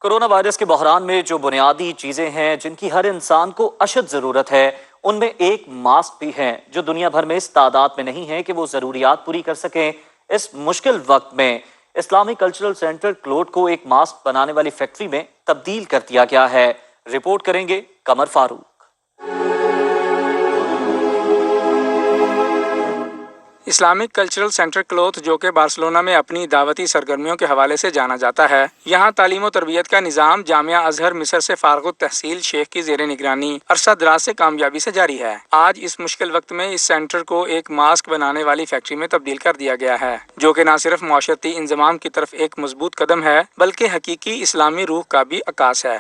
Corona virus کے بحران میں جو بنیادی چیزیں ہیں جن کی ہر انسان کو اشد ضرورت ہے، ان میں ایک ماسک بھی ہے جو دنیا بھر میں اس تعداد میں نہیں ہے کہ وہ ضروریات پوری کر سکیں۔ اس مشکل وقت میں اسلامی کلچرل سینٹر کلوٹ کو ایک ماسک بنانے والی فیکٹری میں تبدیل کر دیا گیا ہے۔ رپورٹ کریں گے قمر فاروق۔ اسلامک کلچرل سینٹر کلوتھ، جو کہ بارسلونا میں اپنی دعوتی سرگرمیوں کے حوالے سے جانا جاتا ہے، یہاں تعلیم و تربیت کا نظام جامعہ ازہر مصر سے فارغ التحصیل شیخ کی زیر نگرانی عرصہ دراز سے کامیابی سے جاری ہے۔ آج اس مشکل وقت میں اس سینٹر کو ایک ماسک بنانے والی فیکٹری میں تبدیل کر دیا گیا ہے، جو کہ نہ صرف معاشرتی انضمام کی طرف ایک مضبوط قدم ہے بلکہ حقیقی اسلامی روح کا بھی عکاس ہے۔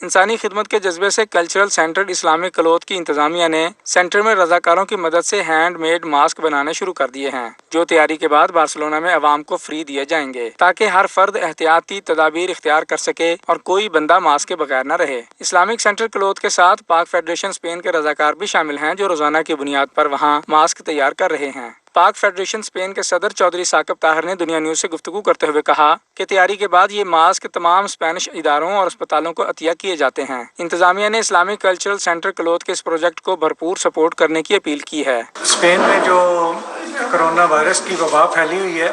انسانی خدمت کے جذبے سے کلچرل سینٹر اسلامک کلوتھ کی انتظامیہ نے سینٹر میں رضاکاروں کی مدد سے ہینڈ میڈ ماسک بنانے شروع کر دیے ہیں، جو تیاری کے بعد بارسلونا میں عوام کو فری دیے جائیں گے تاکہ ہر فرد احتیاطی تدابیر اختیار کر سکے اور کوئی بندہ ماسک کے بغیر نہ رہے۔ اسلامک سینٹر کلوتھ کے ساتھ پاک فیڈریشن اسپین کے رضاکار بھی شامل ہیں، جو روزانہ کی بنیاد پر وہاں ماسک تیار کر رہے ہیں۔ پاک فیڈریشن اسپین کے صدر چودھری ثاقب طاہر نے دنیا نیوز سے گفتگو کرتے ہوئے کہا کہ تیاری کے بعد یہ ماسک تمام اسپینش اداروں اور اسپتالوں کو عطیہ کیے جاتے ہیں۔ انتظامیہ نے اسلامک کلچرل سینٹر کلوتھ کے اس پروجیکٹ کو بھرپور سپورٹ کرنے کی اپیل کی ہے۔ اسپین میں جو کرونا وائرس کی وبا پھیلی ہوئی ہے،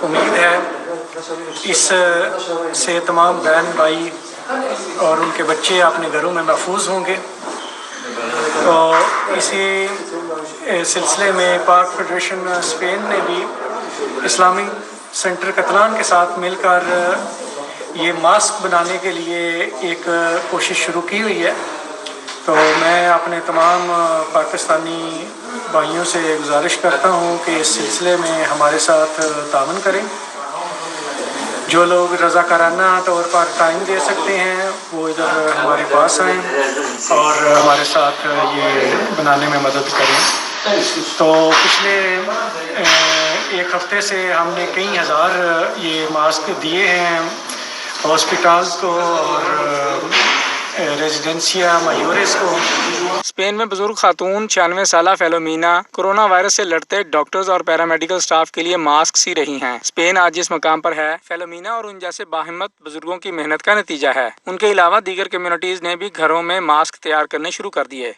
امید ہے اس سے تمام بہن بھائی اور ان کے بچے اپنے گھروں میں محفوظ ہوں گے۔ تو اسی سلسلے میں پاک فیڈریشن اسپین نے بھی اسلامک سینٹر کتلان کے ساتھ مل کر یہ ماسک بنانے کے لیے ایک کوشش شروع کی ہوئی ہے۔ تو میں اپنے تمام پاکستانی بھائیوں سے گزارش کرتا ہوں کہ اس سلسلے میں ہمارے ساتھ تعاون کریں۔ جو لوگ رضاکارانہ طور پر ٹائم دے سکتے ہیں وہ ادھر ہمارے پاس آئیں اور ہمارے ساتھ یہ بنانے میں مدد کریں۔ تو پچھلے ایک ہفتے سے ہم نے کئی ہزار یہ ماسک دیے ہیں ہاسپٹلز کو اور ریزیڈنسیا مایورس کو۔ اسپین میں بزرگ خاتون 96 سالہ فیلومینا کورونا وائرس سے لڑتے ڈاکٹرز اور پیرامیڈیکل سٹاف کے لیے ماسک سی رہی ہیں۔ اسپین آج جس مقام پر ہے، فیلومینا اور ان جیسے باہمت بزرگوں کی محنت کا نتیجہ ہے۔ ان کے علاوہ دیگر کمیونٹیز نے بھی گھروں میں ماسک تیار کرنے شروع کر دیے۔